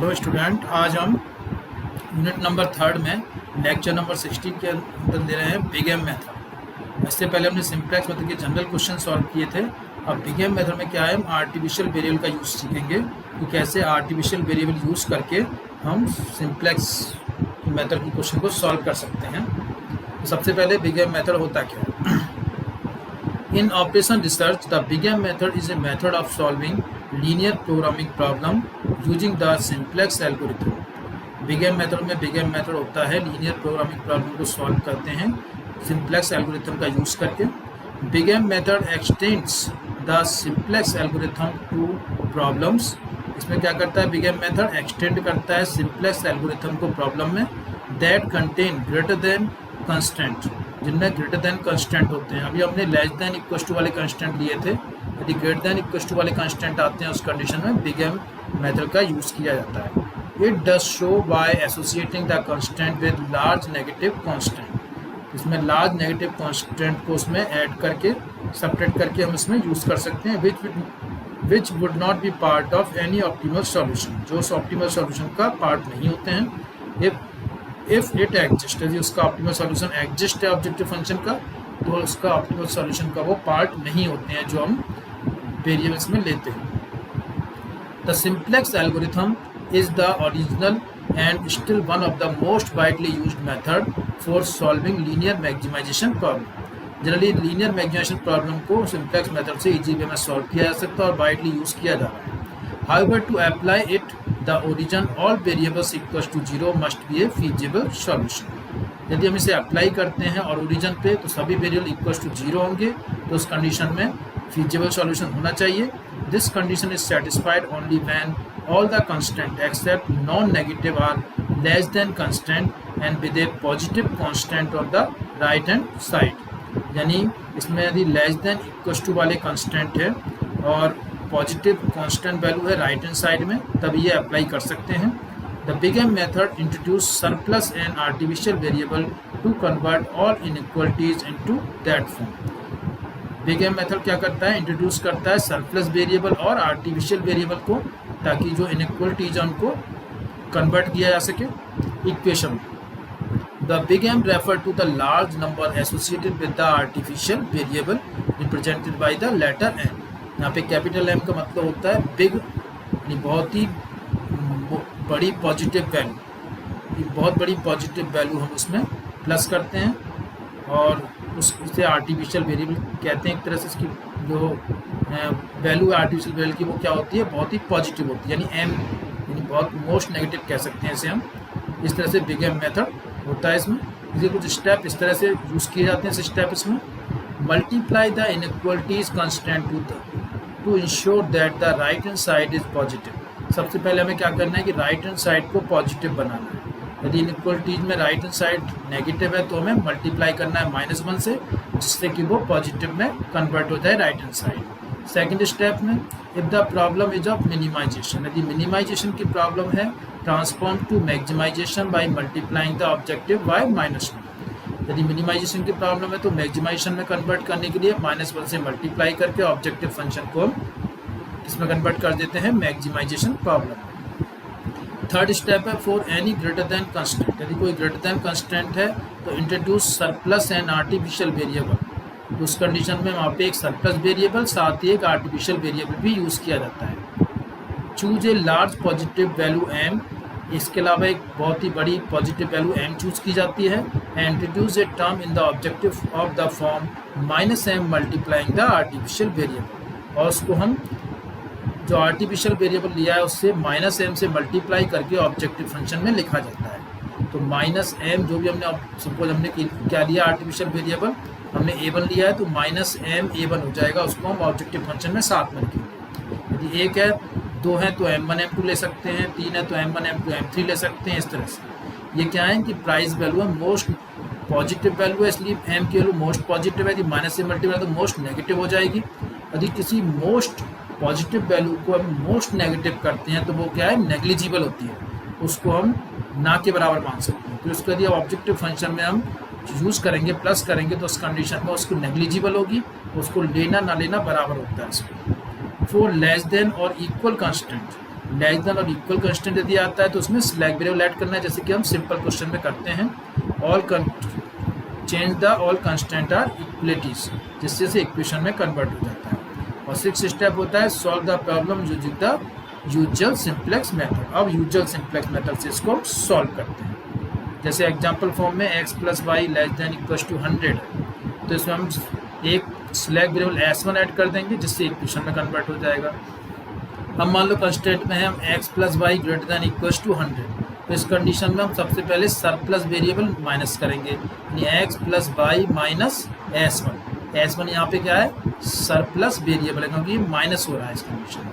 Hello student, आज हम unit number 3 में लेक्चर नंबर 16 के अंदर दे रहे हैं बिग एम मेथड। इससे पहले हमने सिंप्लेक्स मेथड के जनरल क्वेश्चन सॉल्व किए थे। अब बिग एम मेथड में क्या है, हम आर्टिफिशियल वेरिएबल का यूज़ सीखेंगे कि कैसे आर्टिफिशियल वेरिएबल यूज़ करके हम सिंप्लेक्स मेथड के क्वेश्चन को सॉल्व कर सकते हैं। तो सबसे पहले बिग एम मेथड होता क्या है। In operation research, the Big M method is a method of solving linear programming problem using the simplex algorithm. Big M method में Big M method होता है linear programming problem को solve करते हैं simplex algorithm का use करके। Big M method extends the simplex algorithm to problems. इसमें क्या करता है Big M method extend करता है simplex algorithm को problem में that contain greater than constant, जिनमें ग्रेटर देन कंस्टेंट होते हैं। अभी हमने लेस देन इक्वल टू वाले कंस्टेंट लिए थे। यदि ग्रेटर देन इक्वल टू वाले कंस्टेंट आते हैं उस कंडीशन में बिग एम मेथड का यूज़ किया जाता है। It does show by associating the constant with large negative constant. इसमें लार्ज नेगेटिव कांस्टेंट को उसमें ऐड करके सब्ट्रैक्ट करके हम इसमें यूज़ कर सकते हैं which would not be part of any optimal solution, जो उस ऑप्टिमल सॉल्यूशन का पार्ट नहीं होते हैं। इफ़ इट एग्जिस्ट, यदि उसका ऑप्टिमल सॉल्यूशन एग्जिस्ट है ऑब्जेक्टिव फंक्शन का, तो उसका ऑप्टिमल सॉल्यूशन का वो पार्ट नहीं होते हैं जो हम वेरिएबल्स में लेते हैं। The simplex algorithm is the original and still one of the most widely used method for solving linear maximisation problem. Generally linear maximisation problem को सिंप्लेक्स मेथड से इजी वे में सॉल्व किया जा सकता है और वाइडली यूज़ किया जा रहा है। However, to apply it, the origin all variables equals to 0 must be a feasible solution. यदि हम इसे अप्लाई करते हैं और ओरिजिन पे तो सभी वेरिएबल इक्वल्स टू 0 होंगे, तो उस कंडीशन में फीजिबल सॉल्यूशन होना चाहिए। This condition is satisfied only when all the constant except non negative are less than constant and with a positive constant on the right hand side. यानी इसमें यदि less than equals to वाले constant है और positive constant value है right hand side में, तब ये अप्लाई कर सकते हैं। The big M method introduce surplus and artificial variable to convert all inequalities into that form. Big M method क्या करता है, इंट्रोड्यूस करता है सरप्लस वेरिएबल और आर्टिफिशियल वेरिएबल को, ताकि जो इनइक्वलिटीज है उनको कन्वर्ट किया जा सके equation. The big M refer to the large number associated with the artificial variable represented by the letter N. यहाँ पे कैपिटल एम का मतलब होता है बिग, यानी बहुत ही बड़ी पॉजिटिव वैल्यू, एक बहुत बड़ी पॉजिटिव वैल्यू हम उसमें प्लस करते हैं और उससे आर्टिफिशियल वेरिएबल कहते हैं। एक तरह से इसकी जो वैल्यू है आर्टिफिशियल वेरिएबल की वो क्या होती है, बहुत ही पॉजिटिव होती है, यानी एम यानी बहुत मोस्ट नेगेटिव कह सकते हैं इसे हम। इस तरह से बिग एम मेथड होता है। इसमें इसके कुछ स्टेप इस तरह से यूज़ किए जाते हैं। स्टेप इसमें multiply the inequalities constant to ensure that the right hand side is positive. सबसे पहले हमें क्या करना है कि राइट हैंड साइड को पॉजिटिव बनाना है। यदि इनइक्वलिटीज में राइट हैंड साइड नेगेटिव है तो हमें मल्टीप्लाई करना है -1 से, जिससे कि वो पॉजिटिव में कन्वर्ट हो जाए right hand side. Second step में if the problem is of minimization, यदि मिनिमाइजेशन की प्रॉब्लम है transform to maximization by multiplying the objective by -1। यदि मिनिमाइजेशन की प्रॉब्लम है तो मैक्सिमाइजेशन में कन्वर्ट करने के लिए -1 से मल्टीप्लाई करके ऑब्जेक्टिव फंक्शन को हम इसमें कन्वर्ट कर देते हैं मैक्सिमाइजेशन प्रॉब्लम। थर्ड स्टेप है for any greater than constant. यदि कोई ग्रेटर देन कंस्टेंट है तो introduce surplus and artificial variable. तो उस कंडीशन में वहाँ पे एक सरप्लस वेरिएबल साथ ही एक आर्टिफिशियल वेरिएबल भी यूज़ किया जाता है। Choose a large positive value M, इसके अलावा एक बहुत ही बड़ी पॉजिटिव वैल्यू m चूज़ की जाती है। And introduce a term in the objective of the form -m multiplying the artificial variable, और उसको हम जो आर्टिफिशियल वेरिएबल लिया है उससे -m से मल्टीप्लाई करके ऑब्जेक्टिव फंक्शन में लिखा जाता है। तो -m जो भी हमने सपोज हमने क्या लिया आर्टिफिशियल वेरिएबल, हमने a1 लिया है तो -m a1 हो जाएगा, उसको हम ऑब्जेक्टिव फंक्शन में साथ में लिखेंगे। यदि एक है, दो हैं तो m1 m2 ले सकते हैं, तीन है तो m1 m2 m3 ले सकते हैं। इस तरह से ये क्या है कि प्राइस वैल्यू है, मोस्ट पॉजिटिव वैल्यू है, इसलिए m की वैल्यू मोस्ट पॉजिटिव है। यदि माइनस से मल्टीप्लाई तो मोस्ट नेगेटिव हो जाएगी। यदि किसी मोस्ट पॉजिटिव वैल्यू को हम मोस्ट नेगेटिव करते हैं तो वो क्या है, नेग्लिजिबल होती है, उसको हम ना के बराबर मान सकते हैं। तो उसको यदि ऑब्जेक्टिव फंक्शन में हम यूज़ करेंगे प्लस करेंगे तो उस कंडीशन में उसको नेग्लिजिबल होगी, उसको लेना ना लेना बराबर होता है इसको। फॉर लेस देन और इक्वल कांस्टेंट, लेस देन और इक्वल कंस्टेंट यदि आता है तो उसमें स्लैक वेरिएबल ऐड करना है, जैसे कि हम सिंपल क्वेश्चन में करते हैं। All change the all constant are equalities, जिससे से इक्वेशन में कन्वर्ट हो जाता है। और 6 स्टेप होता है solve the problem using the usual simplex method. अब यूजुअल सिंप्लेक्स मेथड से इसको सॉल्व करते हैं। जैसे एग्जांपल फॉर्म में x + y less than equal to 100, तो इसमें हम एक स्लैक वेरिएबल s1 ऐड कर देंगे, जिससे इक्वेशन में कन्वर्ट हो जाएगा। अब मान लो कंस्टेंट में है हम x + y greater than equal to 100, तो इस कंडीशन में हम सबसे पहले सरप्लस वेरिएबल माइनस करेंगे, यानी x + y माइनस s1 यहाँ पे क्या है, सरप्लस वेरिएबल है, क्योंकि माइनस हो रहा है इस कंडीशन में,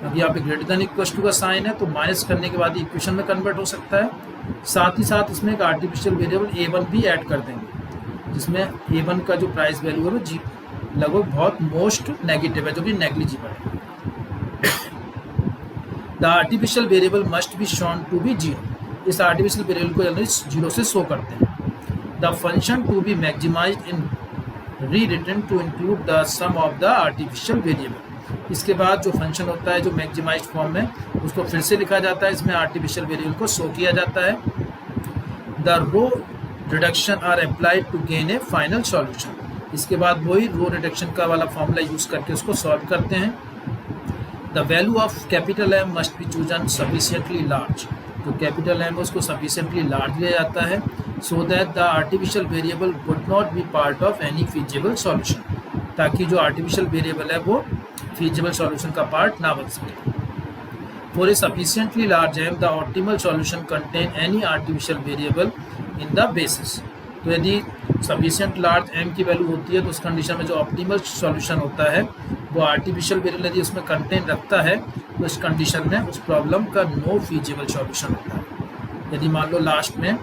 क्योंकि यहाँ पे ग्रेटर देन इक्वल टू का साइन है, तो माइनस करने के बाद इक्वेशन में कन्वर्ट हो सकता है। साथ ही साथ इसमें एक आर्टिफिशियल वेरिएबल a1 भी ऐड कर देंगे, जिसमें a1 का जो प्राइस वैल्यू है वो लगभग बहुत मोस्ट नेगेटिव है, जो कि नेग्लिजिबल है। The artificial variable must be shown to be 0। इस आर्टिफिशियल वेरिएबल को जनरली 0 से शो करते हैं। The function to be maximized in rewritten to include the sum of the artificial variable. इसके बाद जो फंक्शन होता है जो मैक्सिमाइज्ड फॉर्म में, उसको फिर से लिखा जाता है, इसमें आर्टिफिशियल वेरिएबल को शो किया जाता है। The row reduction are applied to gain a final solution. इसके बाद वही रो रिडक्शन का वाला फॉर्मूला यूज करके उसको सॉल्व करते हैं। The value of capital M must be chosen sufficiently large. जो कैपिटल एम उसको सफिशिएंटली लार्ज लिया जाता है, so that the artificial variable would not be part of any feasible solution, ताकि जो आर्टिफिशियल वेरिएबल है वो फीजिबल सॉल्यूशन का पार्ट ना बन सके। For a sufficiently large am the optimal solution contain any artificial variable in the basis. तो यदि सफिशिएंट लार्ज एम की वैल्यू होती है तो उस कंडीशन में जो ऑप्टिमल सॉल्यूशन होता है वो आर्टिफिशियल वेरिएबल यदि उसमें कंटेन रखता है, तो इस कंडीशन में उस प्रॉब्लम का नो फीजिबल सॉल्यूशन होता है। यदि मान लो लास्ट में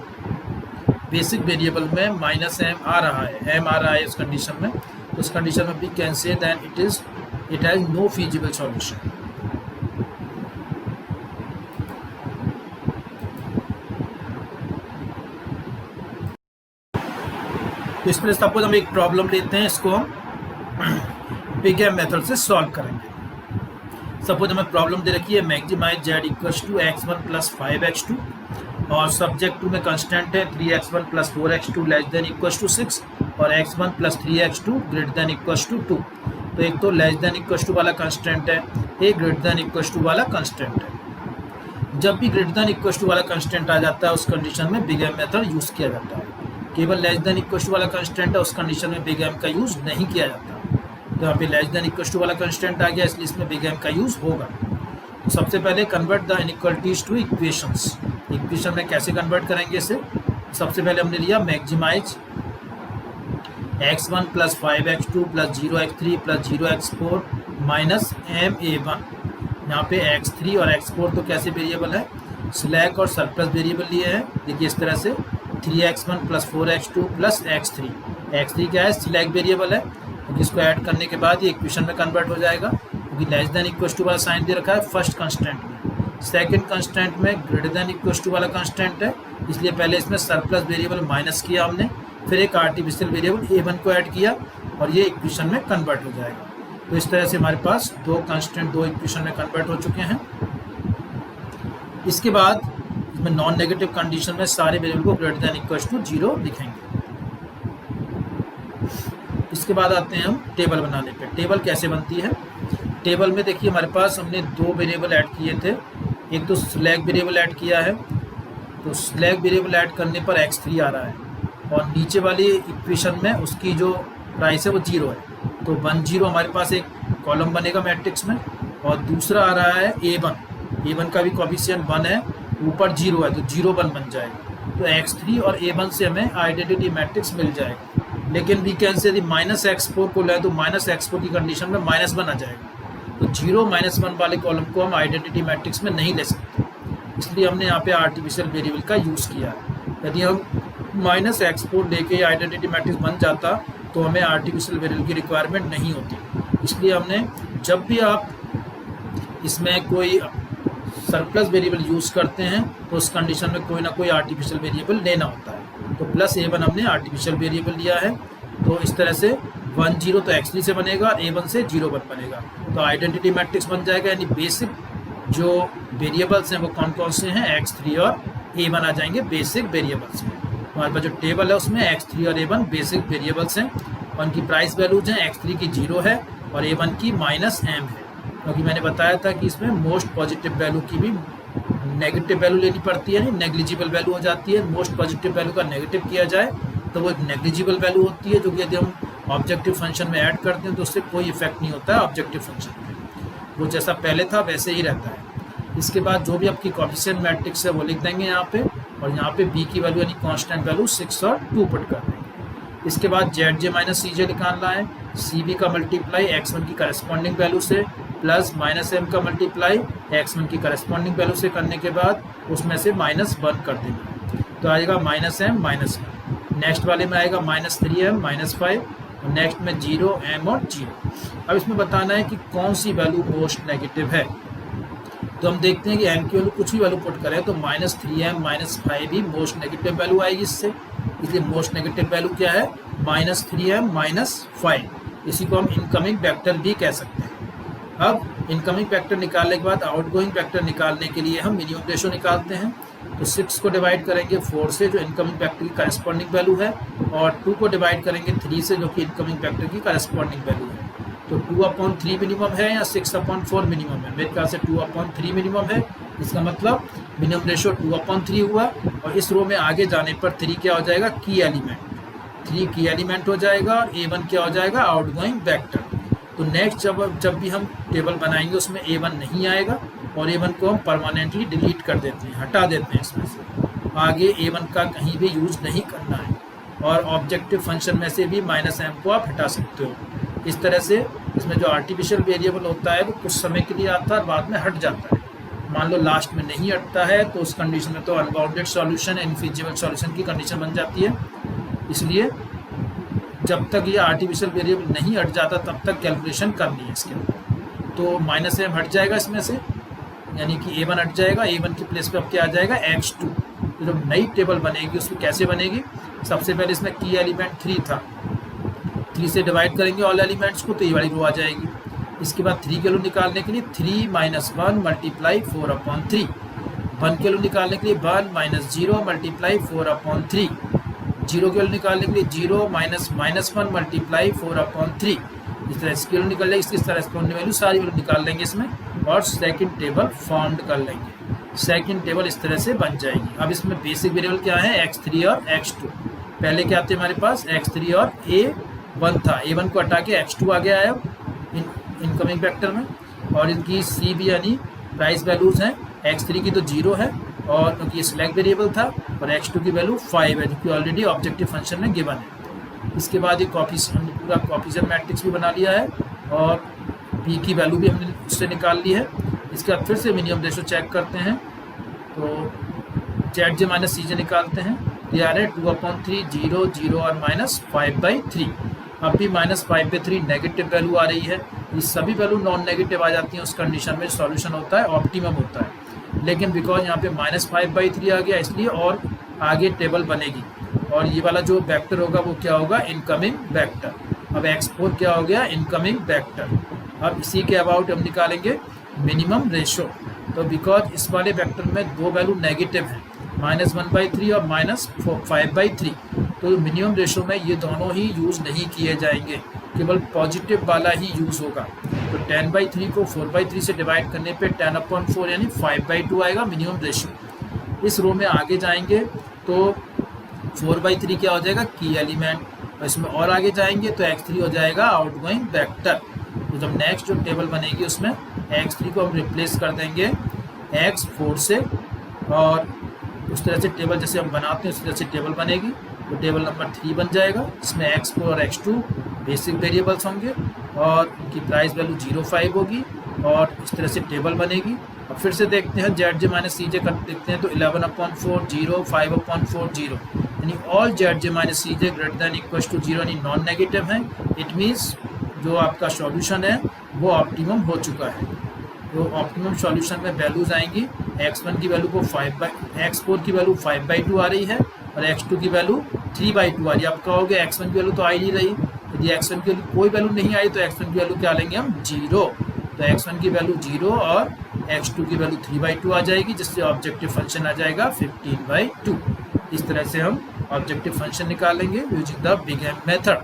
बेसिक वेरिएबल में -m आ रहा है, m आ रहा है इस कंडीशन में, तो उस कंडीशन में we can say that it has no feasible solution. तो इस पर सपोज हम एक प्रॉब्लम लेते हैं, इसको हम बिग एम मेथड से सॉल्व करेंगे। सपोज हमें प्रॉब्लम दे रखी है maximise z equals to x1 + 5x2, और सब्जेक्ट टू में कंस्टेंट है 3x1 + 4x2 less than equals to 6 और x1 + 3x2 greater than equals to 2। तो एक तो लेस देन इक्वल्स टू वाला कंस्टेंट है, एक ग्रेटर देन इक्वल्स टू वाला कंस्टेंट है। जब भी ग्रेटर देन इक्वल्स टू वाला कंस्टेंट आ जाता है उस कंडीशन में बिग एम मेथड यूज़ किया जाता है। केवल लेस देन इक्वल्स टू वाला कंस्टेंट है उस कंडीशन में बिग एम का यूज़ नहीं किया जाता। तो यहाँ पे लेस देन इक्वल्स टू वाला कंस्टेंट आ गया, इसलिए इसमें बिग एम का यूज़ होगा। तो सबसे पहले convert the inequalities two equations. Equation में कैसे कन्वर्ट करेंगे इसे? सबसे पहले हमने लिया maximise x1 + 5x2 + 0x3 + 0x4 minus ma1। यहाँ पे x3 और x4 तो कैसे वेरिएबल है, स्लैक और सरप्लस वेरिएबल लिए हैं। देखिए इस तरह से 3x1 + 4x2 + x3। x3 क्या है, स्लैक वेरिएबल है, जिसको ऐड करने के बाद ये इक्वेशन में कन्वर्ट हो जाएगा, क्योंकि लेस देन इक्वल्स टू वाला साइन दे रखा है फर्स्ट कंस्टेंट में। सेकंड कंस्टेंट में ग्रेटर देन इक्वल्स टू वाला कंस्टेंट है, इसलिए पहले इसमें सरप्लस वेरिएबल माइनस किया हमने, फिर एक आर्टिफिशियल वेरिएबल a1 को ऐड किया और ये इक्वेशन में कन्वर्ट हो जाएगा। तो इस तरह से हमारे पास दो कंस्टेंट दो इक्वेशन में कन्वर्ट हो चुके हैं। इसके बाद इसमें नॉन नेगेटिव कंडीशन में सारे वेरिएबल को ग्रेटर देन इक्वल्स टू 0 लिखेंगे। इसके बाद आते हैं हम टेबल बनाने पे। टेबल कैसे बनती है? टेबल में देखिए हमारे पास हमने दो वेरिएबल ऐड किए थे, एक तो स्लैक वेरिएबल ऐड किया है, तो स्लैक वेरिएबल ऐड करने पर x3 आ रहा है, और नीचे वाली इक्वेशन में उसकी जो प्राइस है वो 0 है, तो 1 0 हमारे पास एक कॉलम बनेगा मैट्रिक्स में, और दूसरा आ रहा है a1 का भी कोफिशिएंट 1 है, ऊपर 0 है तो 0 1 बन जाएगा। तो x3 और a1 से हमें आइडेंटिटी मैट्रिक्स मिल जाएगा। लेकिन वी कैन से यदि -x4 को लें तो -x4 की कंडीशन में -1 आ जाएगा, तो 0 -1 वाले कॉलम को हम आइडेंटिटी मैट्रिक्स में नहीं ले सकते, इसलिए हमने यहाँ पे आर्टिफिशियल वेरिएबल का यूज़ किया है। यदि हम -x4 लेके आइडेंटिटी मैट्रिक्स बन जाता तो हमें आर्टिफिशियल वेरिएबल की रिक्वायरमेंट नहीं होती, इसलिए हमने जब भी आप इसमें कोई सरप्लस वेरिएबल यूज़ करते हैं तो उस कंडीशन में कोई ना कोई आर्टिफिशियल वेरिएबल लेना होता है। तो +a1 हमने आर्टिफिशियल वेरिएबल लिया है, तो इस तरह से 1 0 तो x3 से बनेगा और a1 से 0 1 बनेगा, तो आइडेंटिटी मैट्रिक्स बन जाएगा, यानी बेसिक जो वेरिएबल्स हैं वो कौन कौन से हैं, x3 और a1 आ जाएंगे बेसिक वेरिएबल्स में। हमारे पास जो टेबल है उसमें x3 और a1 बेसिक वेरिएबल्स हैं और उनकी प्राइस वैल्यूज हैं, x3 की 0 है और a1 की -m है, क्योंकि मैंने बताया था कि इसमें मोस्ट पॉजिटिव वैल्यू की भी नेगेटिव वैल्यू लेनी पड़ती है, नेग्लिजिबल वैल्यू हो जाती है। मोस्ट पॉजिटिव वैल्यू का नेगेटिव किया जाए तो वो एक नेग्लिजिबल वैल्यू होती है, जो कि यदि हम ऑब्जेक्टिव फंक्शन में ऐड करते हैं तो उससे कोई इफेक्ट नहीं होता है ऑब्जेक्टिव फंक्शन में, वो जैसा पहले था वैसे ही रहता है। इसके बाद जो भी आपकी कोएफिशिएंट मैट्रिक्स है वो लिख देंगे यहाँ पे, और यहाँ पे b की वैल्यू यानी कांस्टेंट वैल्यू 6 और 2 पुट कर देंगे। इसके बाद zj माइनस cj निकालना है, cb का मल्टीप्लाई x1 की करस्पॉन्डिंग वैल्यू से प्लस -m का मल्टीप्लाई x1 की करस्पॉन्डिंग वैल्यू से करने के बाद उसमें से -1 कर देंगे, तो आएगा -m -1। नेक्स्ट वाले में आएगा -3m -5, और नेक्स्ट में 0 m और 0। अब इसमें बताना है कि कौन सी वैल्यू मोस्ट नेगेटिव है, तो हम देखते हैं कि m की वैल्यू कुछ भी वैल्यू पुट करें तो -3m -5 भी मोस्ट नेगेटिव वैल्यू आएगी इससे, इसलिए मोस्ट नेगेटिव वैल्यू क्या है, -3m -5। इसी को हम इनकमिंग वेक्टर भी कह सकते हैं। अब इनकमिंग वेक्टर निकालने के बाद आउटगोइंग वेक्टर निकालने के लिए हम मिनिमम रेशो निकालते हैं, तो 6 को डिवाइड करेंगे 4 से जो इनकमिंग वेक्टर की करस्पॉन्डिंग वैल्यू है, और 2 को डिवाइड करेंगे 3 से जो कि इनकमिंग वेक्टर की करस्पॉन्डिंग वैल्यू है। तो 2/3 मिनिमम है या 6/4 मिनिमम है, मेरे ख्याल से 2/3 मिनिमम है। इसका मतलब मिनिमम रेशो 2/3 हुआ, और इस रो में आगे जाने पर 3 क्या हो जाएगा, की एलिमेंट, 3 की एलिमेंट हो जाएगा, और a1 क्या हो जाएगा, आउटगोइंग वेक्टर। तो नेक्स्ट जब भी हम टेबल बनाएंगे उसमें a1 नहीं आएगा, और a1 को हम परमानेंटली डिलीट कर देते हैं, हटा देते हैं इसमें से। आगे a1 का कहीं भी यूज नहीं करना है, और ऑब्जेक्टिव फंक्शन में से भी -m को आप हटा सकते हो। इस तरह से इसमें जो आर्टिफिशियल वेरिएबल होता है वो कुछ समय के लिए आता है और बाद में हट जाता है। मान लो लास्ट में नहीं हटता है तो उस कंडीशन में तो अनबाउंडेड सॉल्यूशन, इनफिजिबल सॉल्यूशन की कंडीशन बन जाती है। इसलिए जब तक ये आर्टिफिशियल वेरिएबल नहीं हट जाता तब तक कैलकुलेशन करनी है इसके अंदर। तो -m हट जाएगा इसमें से, यानी कि a1 हट जाएगा, a1 की प्लेस पे अब क्या आ जाएगा, x2। तो जब नई टेबल बनेगी उसमें कैसे बनेगी, सबसे पहले इसमें की एलिमेंट 3 था, 3 से डिवाइड करेंगे ऑल एलिमेंट्स को तो ये वाली रो आ जाएगी। इसके बाद 3 के वैल्यू निकालने के लिए 3 - 1 मल्टीप्लाई 4/3, 1 के वैल्यू निकालने के लिए 1 - 0 मल्टीप्लाई 4/3, 0 के वैल्यू निकालने के लिए 0 - -1 मल्टीप्लाई 4/3। इस तरह इसकी वैल्यू निकाल लेंगे, इस तरह इसकी वैल्यू सारी वैल्यू निकाल लेंगे इसमें, और सेकंड टेबल फॉर्म कर लेंगे। सेकंड टेबल इस तरह से बन जाएगी। अब इसमें बेसिक वेरिएबल क्या है, x3 और x2। पहले क्या थे हमारे पास, x3 और a1 था, a1 को हटा के x2 आ गया है इनकमिंग वेक्टर में, और इनकी cb यानी प्राइस वैल्यूज हैं, x3 की तो 0 है और क्योंकि ये सिलेक्ट वेरिएबल था, और x2 की वैल्यू 5 है जो कि ऑलरेडी ऑब्जेक्टिव फंक्शन में गिवन है। इसके बाद ये हमने पूरा कोएफिशिएंट मैट्रिक्स भी बना लिया है, और p की वैल्यू भी हमने उससे निकाल ली है। इसके बाद फिर से मिनिमम रेशो चेक करते हैं, तो zj माइनस cj निकालते हैं, ये आ रहा है 2/3, 0 0 और -5/3। अब भी -5/3 नेगेटिव वैल्यू आ रही है। ये सभी वैल्यू नॉन नेगेटिव आ जाती हैं उस कंडीशन में सॉल्यूशन होता है ऑप्टिमम होता है, लेकिन बिकॉज यहाँ पे -5/3 आ गया इसलिए और आगे टेबल बनेगी, और ये वाला जो वेक्टर होगा वो क्या होगा, इनकमिंग वेक्टर। अब x4 क्या हो गया, इनकमिंग वेक्टर। अब इसी के अबाउट हम निकालेंगे मिनिमम रेशो। तो बिकॉज इस वाले वेक्टर में दो वैल्यू नेगेटिव हैं, -1/3 और -5/3, तो मिनिमम रेशो में ये दोनों ही यूज़ नहीं किए जाएंगे, केवल पॉजिटिव वाला ही यूज़ होगा। तो 10/3 को 4/3 से डिवाइड करने पे 10/4 यानी 5/2 आएगा मिनिमम रेशो। इस रो में आगे जाएंगे तो 4/3 क्या हो जाएगा, की एलिमेंट, और इसमें और आगे जाएंगे तो x3 हो जाएगा आउटगोइंग वेक्टर। तो जब नेक्स्ट जो टेबल बनेगी उसमें x3 को हम रिप्लेस कर देंगे x4 से, और उस तरह से टेबल जैसे हम बनाते हैं उस तरह से टेबल बनेगी। तो टेबल नंबर 3 बन जाएगा, इसमें x4 और x2 बेसिक वेरिएबल्स होंगे और उनकी प्राइस वैल्यू 0.5 होगी, और इस तरह से टेबल बनेगी। अब फिर से देखते हैं zj माइनस cj कर देखते हैं, तो 11/4 0, 5/4 0, यानी all zj minus cj greater than equal to 0 यानी नॉन नेगेटिव है। इट मीन्स जो आपका सॉल्यूशन है वो ऑप्टिमम हो चुका है। तो ऑप्टिमम सॉल्यूशन में वैल्यूज आएंगी, x1 की वैल्यू को x4 की वैल्यू 5/2 आ रही है और x2 की वैल्यू 3/2 आ रही है। आप कहोगे x1 की वैल्यू तो आ ही नहीं रही, यदि x1 की वैल्यू कोई वैल्यू नहीं आई तो x1 की वैल्यू क्या लेंगे हम, 0। तो तो x1 की वैल्यू 0 और x2 की वैल्यू 3/2 आ जाएगी, जिससे ऑब्जेक्टिव फंक्शन आ जाएगा 15/2। इस तरह से हम ऑब्जेक्टिव फंक्शन निकालेंगे using the big M method.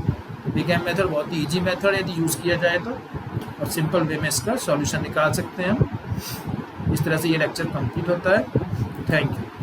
Big M method बहुत ही ईजी मेथड है यदि यूज़ किया जाए तो, और सिंपल वे में इसका सॉल्यूशन निकाल सकते हैं हम। इस तरह से ये लेक्चर कंप्लीट होता है। Thank you.